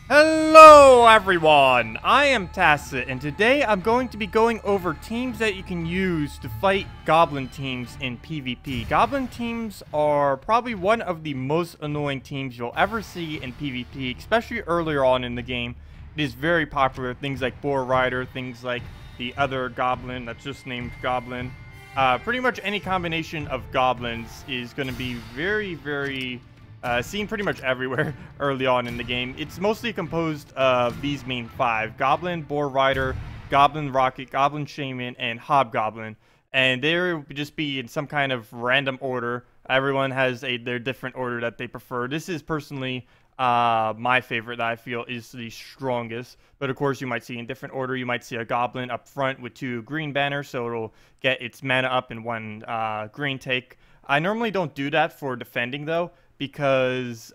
Hello everyone, I am Tacet, and today I'm going to be going over teams that you can use to fight Goblin teams in PvP. Goblin teams are probably one of the most annoying teams you'll ever see in PvP, especially earlier on in the game. It is very popular, things like Boar Rider, things like the other Goblin that's just named Goblin. Pretty much any combination of Goblins is going to be very seen pretty much everywhere early on in the game. It's mostly composed of these main five: Goblin, Boar Rider, Goblin Rocket, Goblin Shaman, and Hobgoblin. And they would just be in some kind of random order. Everyone has their different order that they prefer. This is personally my favorite that I feel is the strongest. But of course, you might see in different order. You might see a Goblin up front with 2 green banners, so it'll get its mana up in 1 green take. I normally don't do that for defending though, because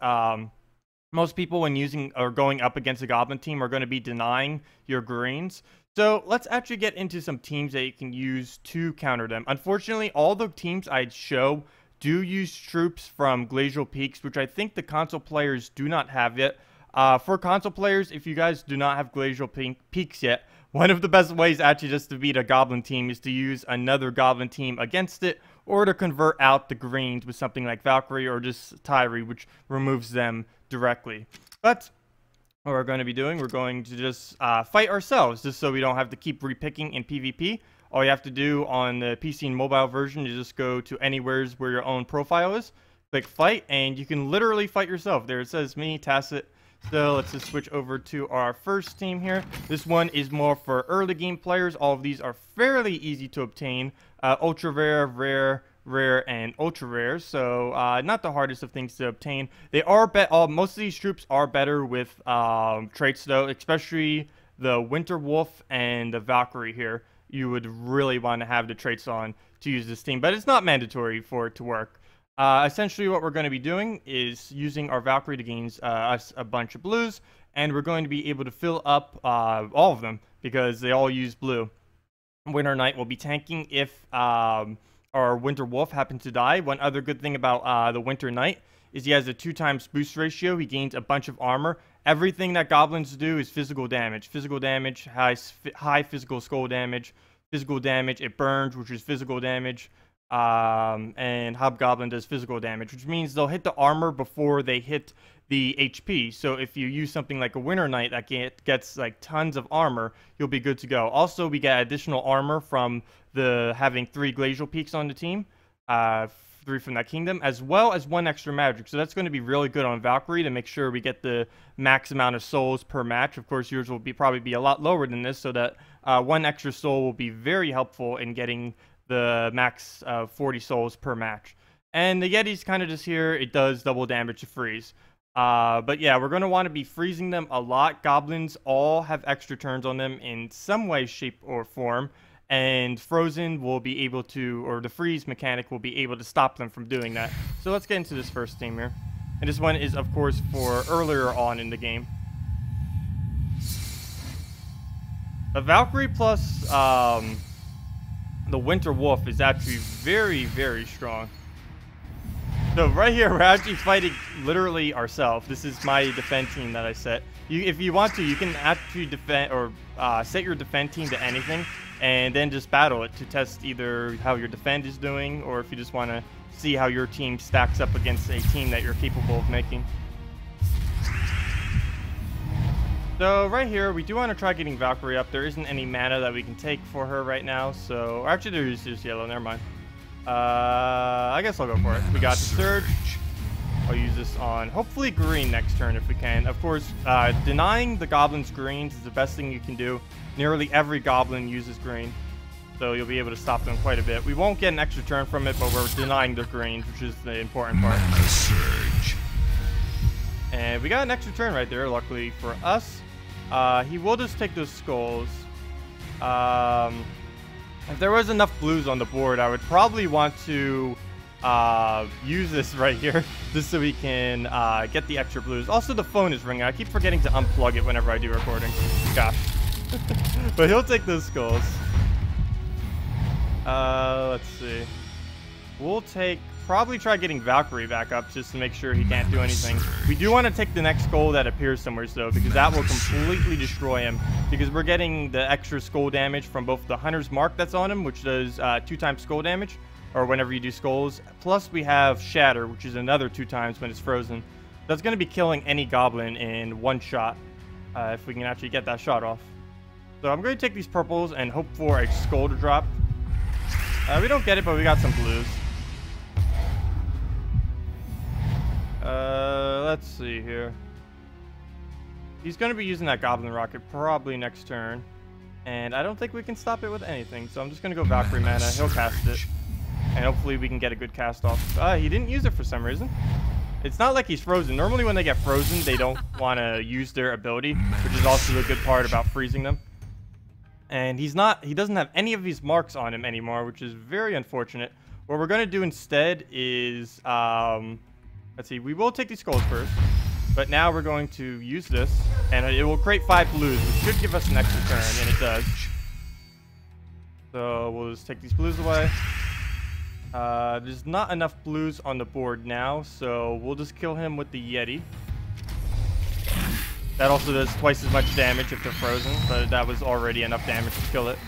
most people when using or going up against a Goblin team are going to be denying your greens. So let's actually get into some teams that you can use to counter them. Unfortunately, all the teams I show do use troops from Glacial Peaks, which I think the console players do not have yet. For console players, if you guys do not have Glacial Peaks yet, one of the best ways actually just to beat a Goblin team is to use another Goblin team against it, or to convert out the greens with something like Valkyrie or just Tyree, which removes them directly. But what we're going to be doing, we're going to just fight ourselves, just so we don't have to keep repicking in PvP. All you have to do on the PC and mobile version is just go to anywhere where your own profile is, click fight, and you can literally fight yourself. There it says me, Tacet. So let's just switch over to our first team here. This one is more for early game players. All of these are fairly easy to obtain. Ultra rare, rare, and ultra rare. So not the hardest of things to obtain. They are most of these troops are better with traits though, especially the Winter Wolf and the Valkyrie here. You would really want to have the traits on to use this team, but it's not mandatory for it to work. Essentially, what we're going to be doing is using our Valkyrie to gain us a bunch of blues, and we're going to be able to fill up all of them because they all use blue. Winter Knight will be tanking if our Winter Wolf happens to die. One other good thing about the Winter Knight is he has a 2x boost ratio. He gains a bunch of armor. Everything that Goblins do is physical damage. Physical damage, high physical skull damage. Physical damage, it burns, which is physical damage. And Hobgoblin does physical damage, which means they'll hit the armor before they hit the HP. So if you use something like a Winter Knight that gets like tons of armor, you'll be good to go. Also, we get additional armor from having 3 Glacial Peaks on the team, 3 from that kingdom, as well as 1 extra magic. So that's going to be really good on Valkyrie to make sure we get the max amount of souls per match. Of course, yours will probably be a lot lower than this, so that 1 extra soul will be very helpful in getting the max 40 souls per match. And the Yeti's kind of just here. It does double damage to freeze. But yeah, we're going to want to be freezing them a lot. Goblins all have extra turns on them in some way, shape, or form. And Frozen will be able to, or the freeze mechanic will be able to stop them from doing that. So let's get into this first team here. And this one is, of course, for earlier on in the game. The Valkyrie plus the Winter Wolf is actually very strong. So right here, we're actually fighting literally ourselves. This is my defend team that I set. If you want to, you can actually defend or set your defend team to anything, and then just battle it to test either how your defend is doing, or if you just want to see how your team stacks up against a team that you're capable of making. So right here, we do want to try getting Valkyrie up. There isn't any mana that we can take for her right now. So actually, there is just yellow. Never mind. I guess I'll go for it. We got the Surge. I'll use this on hopefully green next turn if we can. Of course, denying the Goblins greens is the best thing you can do. Nearly every Goblin uses green, so you'll be able to stop them quite a bit. We won't get an extra turn from it, but we're denying their greens, which is the important part. And we got an extra turn right there, luckily for us. He will just take those skulls. If there was enough blues on the board, I would probably want to use this right here just so we can get the extra blues. Also, the phone is ringing. I keep forgetting to unplug it whenever I do recording. Gosh. But he'll take those skulls. Let's see. We'll take probably try getting Valkyrie back up just to make sure he can't do anything. We do want to take the next skull that appears somewhere though, because that will completely destroy him. Because we're getting the extra skull damage from both the Hunter's Mark that's on him, which does 2 times skull damage, or whenever you do skulls. Plus we have Shatter, which is another 2 times when it's frozen. That's going to be killing any goblin in 1 shot, if we can actually get that shot off. So I'm going to take these purples and hope for a skull to drop. We don't get it, but we got some blues. Let's see here. He's going to be using that Goblin Rocket probably next turn. And I don't think we can stop it with anything. So I'm just going to go Valkyrie mana. He'll cast it. And hopefully we can get a good cast off. He didn't use it for some reason. It's not like he's frozen. Normally when they get frozen, they don't want to use their ability, which is also a good part about freezing them. And he doesn't have any of these marks on him anymore, which is very unfortunate. What we're going to do instead is, let's see, we will take these skulls first. But now we're going to use this, and it will create 5 blues, which should give us an extra turn, and it does. So we'll just take these blues away. There's not enough blues on the board now, so we'll just kill him with the Yeti. That also does twice as much damage if they're frozen, but that was already enough damage to kill it.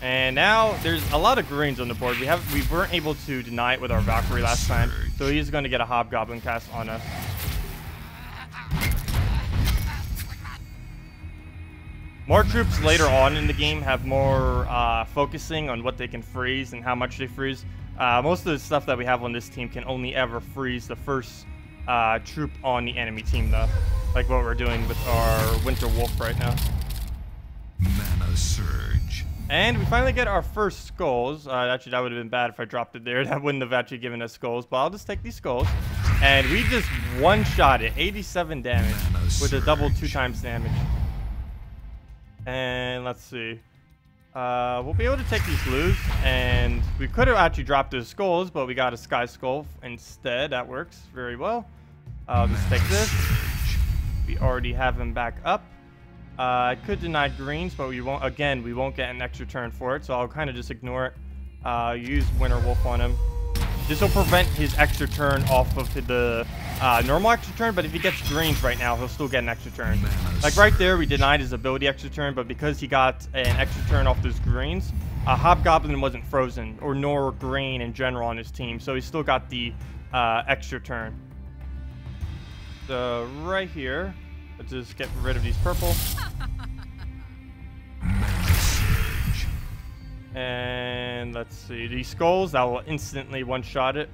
And now there's a lot of greens on the board. We weren't able to deny it with our Valkyrie last time, so he's going to get a Hobgoblin cast on us. More troops later on in the game have more focusing on what they can freeze and how much they freeze. Most of the stuff that we have on this team can only ever freeze the first troop on the enemy team, though. Like what we're doing with our Winter Wolf right now. Mana Surge. And we finally get our first skulls. Actually, that would have been bad if I dropped it there. That wouldn't have actually given us skulls, but I'll just take these skulls. And we just one-shot it. 87 damage with a double 2 times damage. And let's see. We'll be able to take these blues, and we could have actually dropped those skulls, but we got a Sky Skull instead. That works very well. I'll just take this. We already have him back up. I could deny greens, but we won't. Again, we won't get an extra turn for it, so I'll kind of just ignore it. Use Winter Wolf on him. This will prevent his extra turn off of the normal extra turn, but if he gets greens right now, he'll still get an extra turn. Like right there, we denied his ability extra turn, but because he got an extra turn off those greens, Hobgoblin wasn't frozen, or nor green in general on his team, so he still got the extra turn. So right here, let's just get rid of these purple. And let's see, these skulls, that will instantly one-shot it.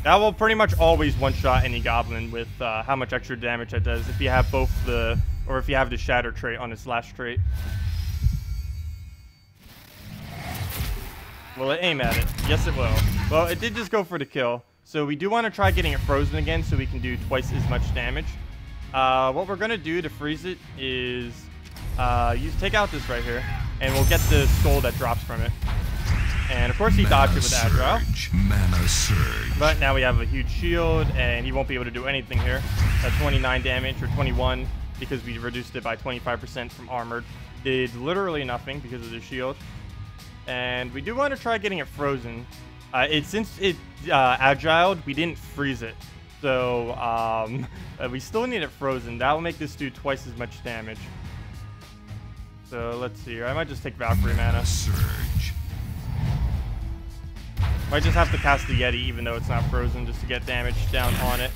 That will pretty much always one-shot any goblin with how much extra damage that does if you have both or if you have the Shatter trait on its last trait. Will it aim at it? Yes, it will. Well, it did just go for the kill. So we do want to try getting it frozen again so we can do twice as much damage. What we're going to do to freeze it is take out this right here, and we'll get the skull that drops from it. And of course he dodged it with Agile. Mana Surge. But now we have a huge shield, and he won't be able to do anything here. At 29 damage, or 21, because we reduced it by 25% from armored. Did literally nothing because of the shield. And we do want to try getting it frozen. Since it agiled, we didn't freeze it. So we still need it frozen. That will make this do twice as much damage. So let's see here. I might just take Valkyrie mana. Surge. Might just have to cast the Yeti even though it's not frozen just to get damage down on it.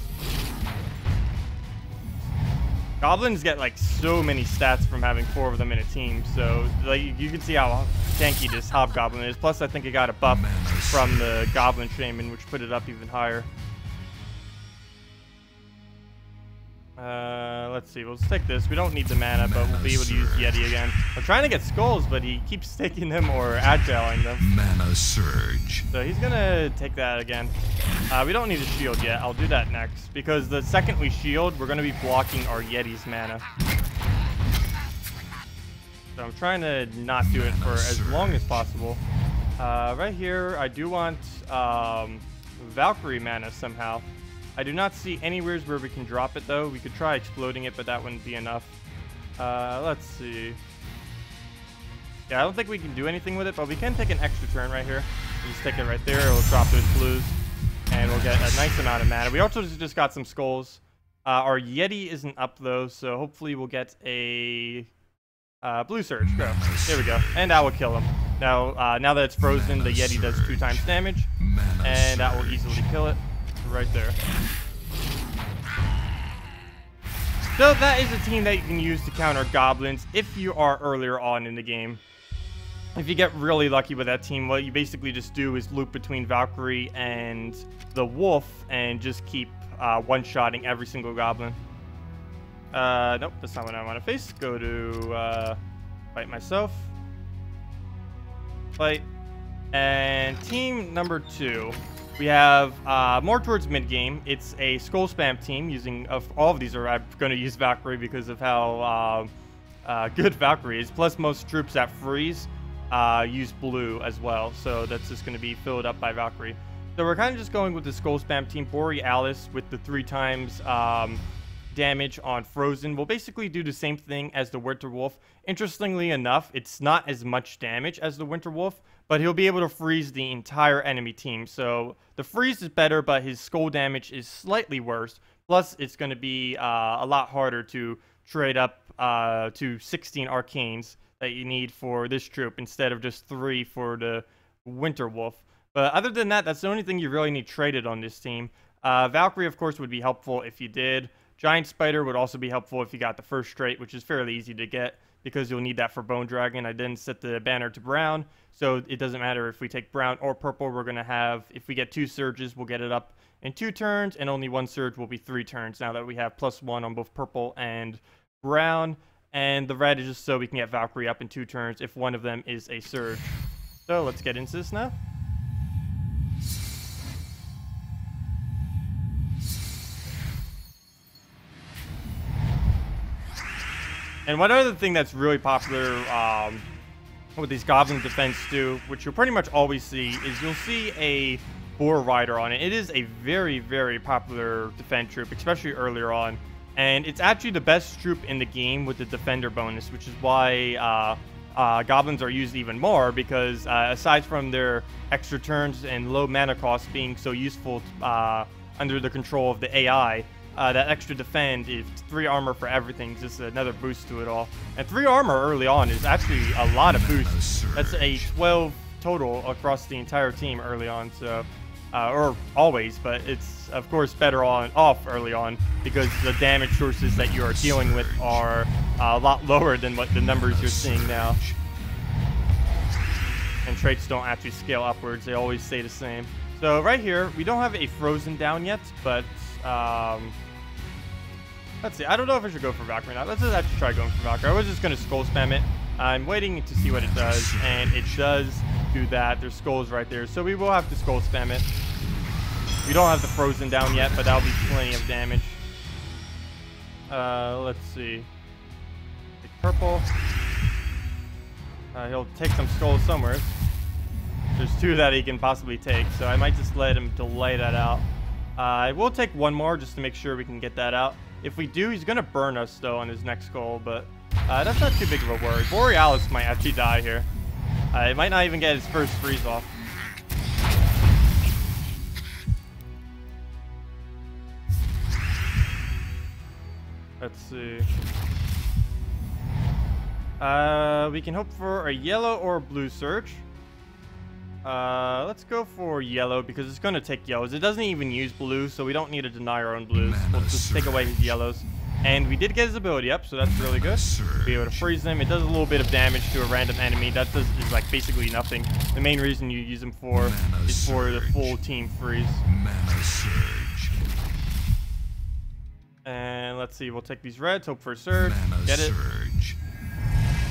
Goblins get like so many stats from having 4 of them in a team, so like you can see how tanky this Hobgoblin is. Plus I think it got a buff from the Goblin Shaman, which put it up even higher. Let's see, we'll just take this. We don't need the mana, but we'll be able to use Yeti again. I'm trying to get skulls, but he keeps taking them or agiling them. Mana Surge. So he's gonna take that again. We don't need a shield yet. I'll do that next, because the second we shield, we're gonna be blocking our Yeti's mana. So I'm trying to not do it for as long as possible. Right here, I do want Valkyrie mana somehow. I do not see anywhere where we can drop it, though. We could try exploding it, but that wouldn't be enough. Let's see. Yeah, I don't think we can do anything with it, but we can take an extra turn right here. We'll just take it right there. It'll drop those blues, and we'll get a nice amount of mana. We also just got some skulls. Our Yeti isn't up, though, so hopefully we'll get a blue surge. Go. Here we go. And that will kill him. Now, now that it's frozen, the Yeti does 2 times damage, and that will easily kill it right there. So that is a team that you can use to counter goblins if you are earlier on in the game. If you get really lucky with that team, what you basically just do is loop between Valkyrie and the wolf and just keep one-shotting every single goblin. Nope, that's not what I want to face. Go to fight myself. Fight. And team number 2. We have more towards mid-game. It's a skull spam team using... all of these are... I'm going to use Valkyrie because of how good Valkyrie is. Plus, most troops that freeze use blue as well. So that's just going to be filled up by Valkyrie. So we're kind of just going with the skull spam team. Borealis with the 3 times damage on frozen will basically do the same thing as the Winter Wolf. Interestingly enough, it's not as much damage as the Winter Wolf, but he'll be able to freeze the entire enemy team. So the freeze is better, but his skull damage is slightly worse. Plus, it's going to be a lot harder to trade up to 16 arcanes that you need for this troop instead of just 3 for the Winter Wolf. But other than that, that's the only thing you really need traded on this team. Valkyrie, of course, would be helpful if you did. Giant Spider would also be helpful if you got the first trait, which is fairly easy to get because you'll need that for Bone Dragon. I didn't set the banner to brown, so it doesn't matter if we take brown or purple. We're going to have, if we get 2 surges, we'll get it up in 2 turns, and only 1 surge will be 3 turns now that we have +1 on both purple and brown. And the red is just so we can get Valkyrie up in 2 turns if one of them is a surge. So let's get into this now. And one other thing that's really popular with these Goblin defense too, which you'll pretty much always see, is you'll see a Boar Rider on it. It is a very, very popular defense troop, especially earlier on. And it's actually the best troop in the game with the Defender bonus, which is why Goblins are used even more, because aside from their extra turns and low mana cost being so useful under the control of the AI, that extra defend is 3 armor for everything, just another boost to it all. And 3 armor early on is actually a lot of boosts. That's a 12 total across the entire team early on, so or always, but it's of course better off early on because the damage sources that you are dealing with are a lot lower than what the numbers you're seeing now. And traits don't actually scale upwards, they always stay the same. So right here, we don't have a frozen down yet, but let's see. I don't know if I should go for Valkyrie or not. Let's just actually try going for Valkyrie. I was just going to skull spam it. I'm waiting to see what it does, and it does do that. There's skulls right there, so we will have to skull spam it. We don't have the frozen down yet, but that'll be plenty of damage. Let's see. Take purple. He'll take some skulls somewhere. There's 2 that he can possibly take, so I might just let him delay that out. I will take 1 more just to make sure we can get that out. If we do, he's going to burn us, though, on his next skull, but that's not too big of a worry. Borealis might actually die here. It might not even get his first freeze off. Let's see. We can hope for a yellow or a blue surge. Let's go for yellow because it's going to take yellows. It doesn't even use blue, so we don't need to deny our own blues. We'll just take away his yellows. And we did get his ability up, so that's really good. Be able to freeze him. It does a little bit of damage to a random enemy. That is like basically nothing. The main reason you use him for is for the full team freeze. And let's see, we'll take these reds, hope for a surge. Get it.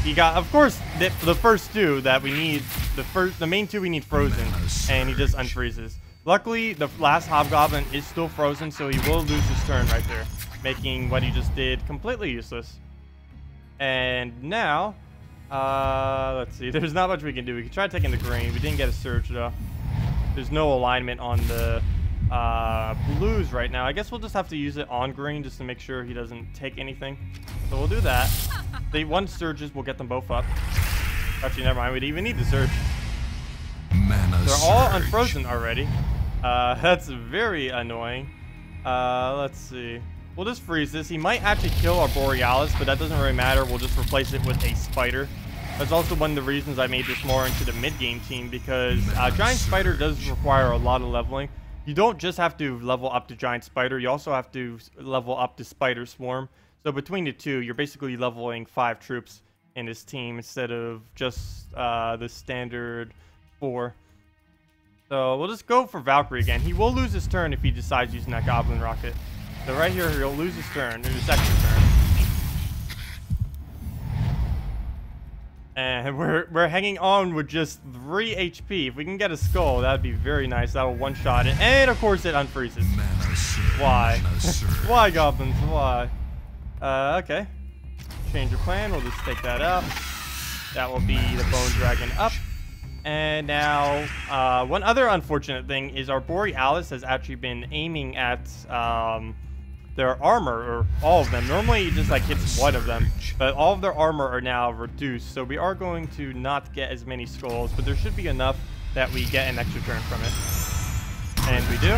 He got, of course, the first 2 that we need, the main 2 we need frozen, and he just unfreezes. Luckily, the last Hobgoblin is still frozen, so he will lose his turn right there, making what he just did completely useless. And now, let's see, there's not much we can do. We can try taking the green. We didn't get a surge, though. There's no alignment on the blues right now. I guess we'll just have to use it on green just to make sure he doesn't take anything. So we'll do that. The 1 surges, we'll get them both up. Actually, never mind. We didn't even need the surge. Mana They're all surge. unfrozen already. That's very annoying. Let's see. We'll just freeze this. He might actually kill our Borealis, but that doesn't really matter. We'll just replace it with a Spider. That's also one of the reasons I made this more into the mid-game team, because Giant Spider does require a lot of leveling. You don't just have to level up to Giant Spider, you also have to level up to Spider Swarm. So between the two, you're basically leveling 5 troops in this team instead of just the standard 4. So we'll just go for Valkyrie again. He will lose his turn if he decides using that Goblin Rocket. So right here, he'll lose his turn, or his extra turn. And we're hanging on with just 3 HP. If we can get a skull, that would be very nice. That'll one-shot it. And of course it unfreezes. Mana surge. Why? Mana surge. Why, Goblins? Why? Okay. Change of plan. We'll just take that out. That will be the Bone Dragon up. And now, one other unfortunate thing is our Borealis has actually been aiming at their armor, or all of them. Normally it just like hits one of them, but all of their armor are now reduced. So we are going to not get as many skulls, but there should be enough that we get an extra turn from it. And we do.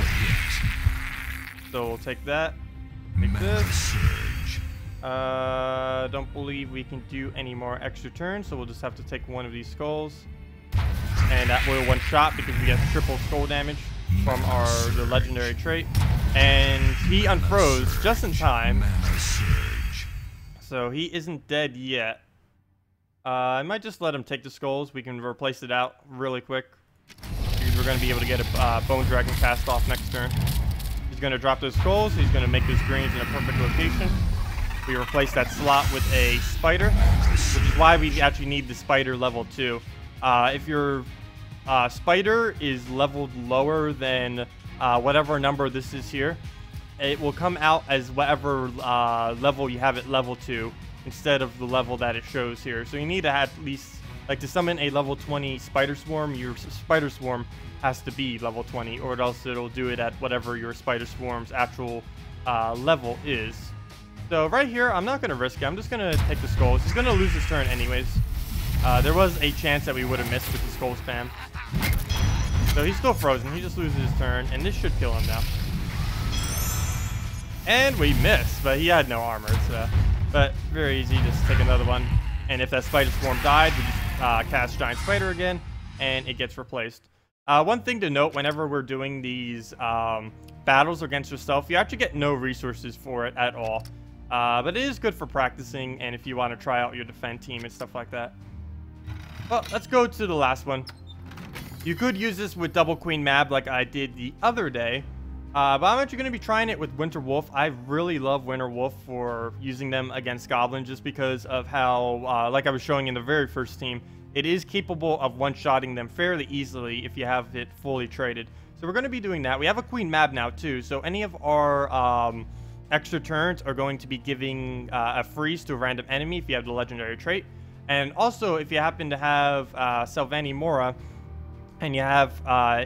So we'll take that. Take this. Don't believe we can do any more extra turns, so we'll just have to take one of these skulls. And that will one-shot because we get triple skull damage from the legendary trait. And he unfroze just in time. So he isn't dead yet. I might just let him take the skulls. We can replace it out really quick, because we're going to be able to get a Bone Dragon cast off next turn. He's going to drop those skulls. He's going to make those greens in a perfect location. We replace that slot with a Spider, which is why we actually need the Spider level 2. If your Spider is leveled lower than whatever number this is here, it will come out as whatever level you have it level to, instead of the level that it shows here. So you need to at least, like, to summon a level 20 Spider Swarm, your Spider Swarm has to be level 20, or else it'll do it at whatever your Spider Swarm's actual level is. So right here, I'm not going to risk it. I'm just going to take the skulls. He's going to lose his turn anyways. There was a chance that we would have missed with the skull spam. So he's still frozen. He just loses his turn, and this should kill him now. And we missed, but he had no armor, so. But very easy, just take another one. And if that Spider Swarm died, we just cast Giant Spider again, and it gets replaced. One thing to note whenever we're doing these battles against yourself, you actually get no resources for it at all. But it is good for practicing, and if you want to try out your defend team and stuff like that. Well, let's go to the last one. You could use this with Double Queen Mab like I did the other day. But I'm actually going to be trying it with Winter Wolf. I really love Winter Wolf for using them against Goblin, just because of how, like I was showing in the very first team, it is capable of one-shotting them fairly easily if you have it fully traded. So we're going to be doing that. We have a Queen Mab now too, so any of our extra turns are going to be giving a freeze to a random enemy if you have the legendary trait. And also, if you happen to have Salvani Mora, and you have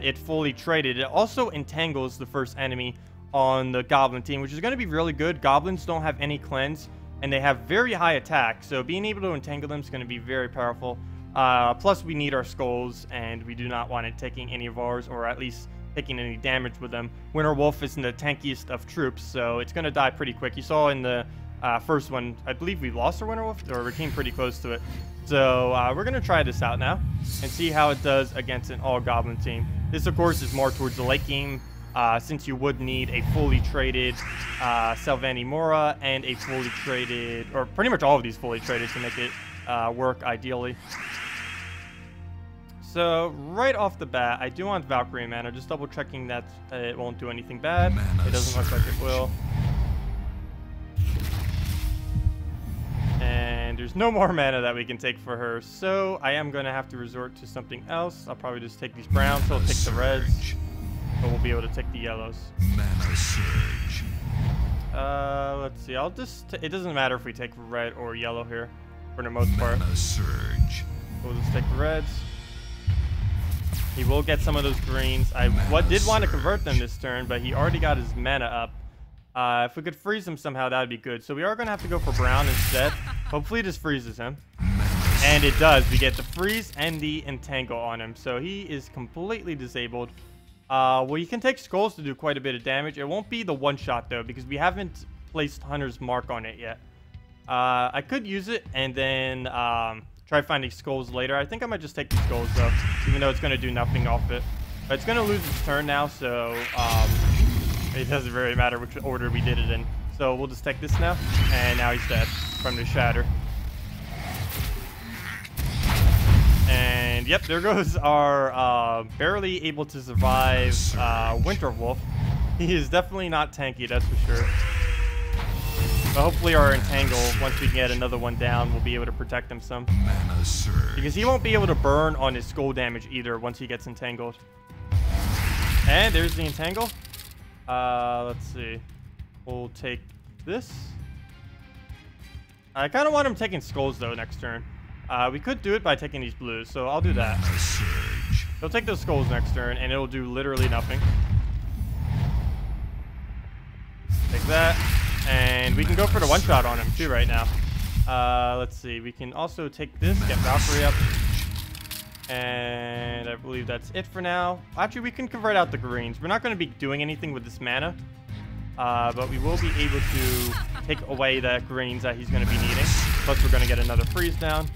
it fully traded, it also entangles the first enemy on the Goblin team, which is going to be really good. Goblins don't have any cleanse, and they have very high attack, so being able to entangle them is going to be very powerful. Plus, we need our skulls, and we do not want it taking any of ours, or at least taking any damage with them. Winter Wolf isn't the tankiest of troops, so it's going to die pretty quick. You saw in the first one, I believe we lost our Winter Wolf, or we came pretty close to it. So we're going to try this out now and see how it does against an all-Goblin team. This, of course, is more towards the late game, since you would need a fully traded Salvani Mora and a fully traded, or pretty much all of these fully traded to make it work ideally. So right off the bat, I do want Valkyrie mana, just double checking that it won't do anything bad. It doesn't look like it will. And there's no more mana that we can take for her, so I am going to have to resort to something else. I'll probably just take these browns, so I'll take the reds, but we'll be able to take the yellows. Mana surge. Let's see, I'll just, it doesn't matter if we take red or yellow here, for the most part. Mana surge. We'll just take the reds. He will get some of those greens. I did want to convert them this turn, but he already got his mana up. If we could freeze him somehow, that would be good. So we are going to have to go for brown instead. Hopefully this freezes him. Mana And it does. We get the freeze and the entangle on him. So he is completely disabled. Well, you can take skulls to do quite a bit of damage. It won't be the one shot though, because we haven't placed Hunter's mark on it yet. I could use it and then try finding skulls later. I think I might just take the skulls though, even though it's going to do nothing off it. But it's going to lose its turn now, so it doesn't really matter which order we did it in. So we'll just take this now, and now he's dead from the shatter. And yep, there goes our barely able to survive Winter Wolf. He is definitely not tanky, that's for sure. But hopefully our entangle, once we get another one down, will be able to protect him some. Mana surge. Because he won't be able to burn on his skull damage either once he gets entangled. And there's the entangle. Let's see. We'll take this. I kind of want him taking skulls though next turn. We could do it by taking these blues, so I'll do that. Mana surge. He'll take those skulls next turn, and it'll do literally nothing. Take that. And we can go for the one-shot on him, too, right now. Let's see. We can also take this, get Valkyrie up. And I believe that's it for now. Actually, we can convert out the greens. We're not going to be doing anything with this mana. But we will be able to take away the greens that he's going to be needing. Plus, we're going to get another freeze down.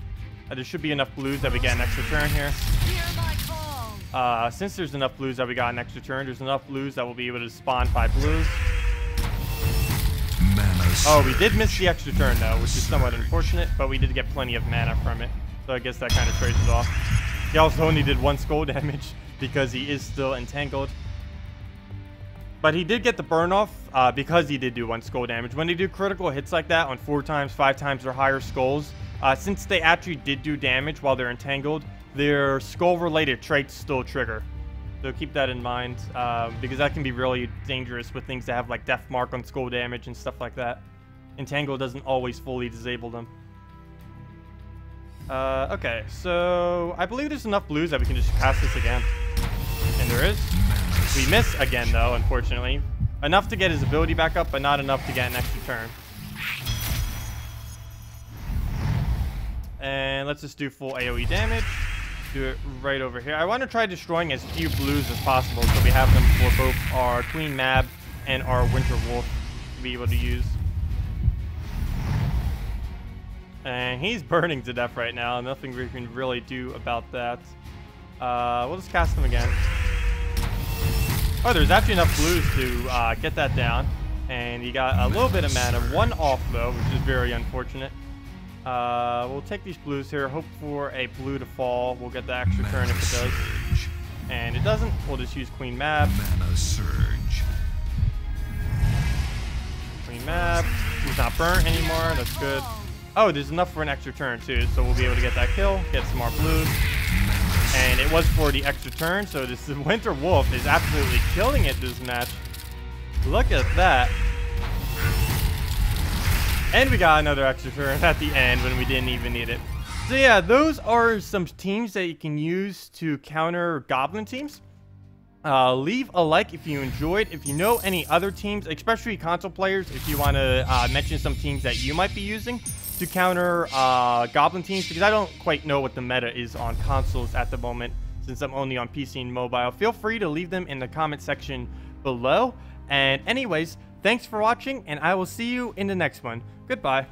There should be enough blues that we get an extra turn here. Since there's enough blues that we got an extra turn, there's enough blues that we'll be able to spawn 5 blues. Oh, we did miss the extra turn, though, which is somewhat unfortunate, but we did get plenty of mana from it. So I guess that kind of trades it off. He also only did 1 skull damage because he is still entangled. But he did get the burn off because he did do 1 skull damage. When they do critical hits like that on 4 times, 5 times, or higher skulls, since they actually did do damage while they're entangled, their skull-related traits still trigger. So keep that in mind, because that can be really dangerous with things that have like death mark on skull damage and stuff like that. Entangle doesn't always fully disable them. Okay, so I believe there's enough blues that we can just cast this again. And there is. We miss again though, unfortunately. Enough to get his ability back up, but not enough to get an extra turn. And let's just do full AoE damage. Do it right over here. I want to try destroying as few blues as possible so we have them for both our Queen Mab and our Winter Wolf to be able to use. And he's burning to death right now. Nothing we can really do about that. We'll just cast him again. Oh, there's actually enough blues to get that down. And he got a little bit of mana. 1 off, though, which is very unfortunate. We'll take these blues here. Hope for a blue to fall. We'll get the extra turn if it does. And it doesn't. We'll just use Queen Mab. Mana surge. Queen Mab. He's not burnt anymore. That's good. Oh, there's enough for an extra turn, too. So we'll be able to get that kill. Get some more blues. And it was for the extra turn. So this Winter Wolf is absolutely killing it this match. Look at that. And we got another extra turn at the end when we didn't even need it. So yeah, those are some teams that you can use to counter Goblin teams. Leave a like if you enjoyed. If you know any other teams, especially console players, if you want to mention some teams that you might be using to counter Goblin teams, because I don't quite know what the meta is on consoles at the moment since I'm only on PC and mobile. Feel free to leave them in the comment section below. And anyways, thanks for watching, and I will see you in the next one. Goodbye.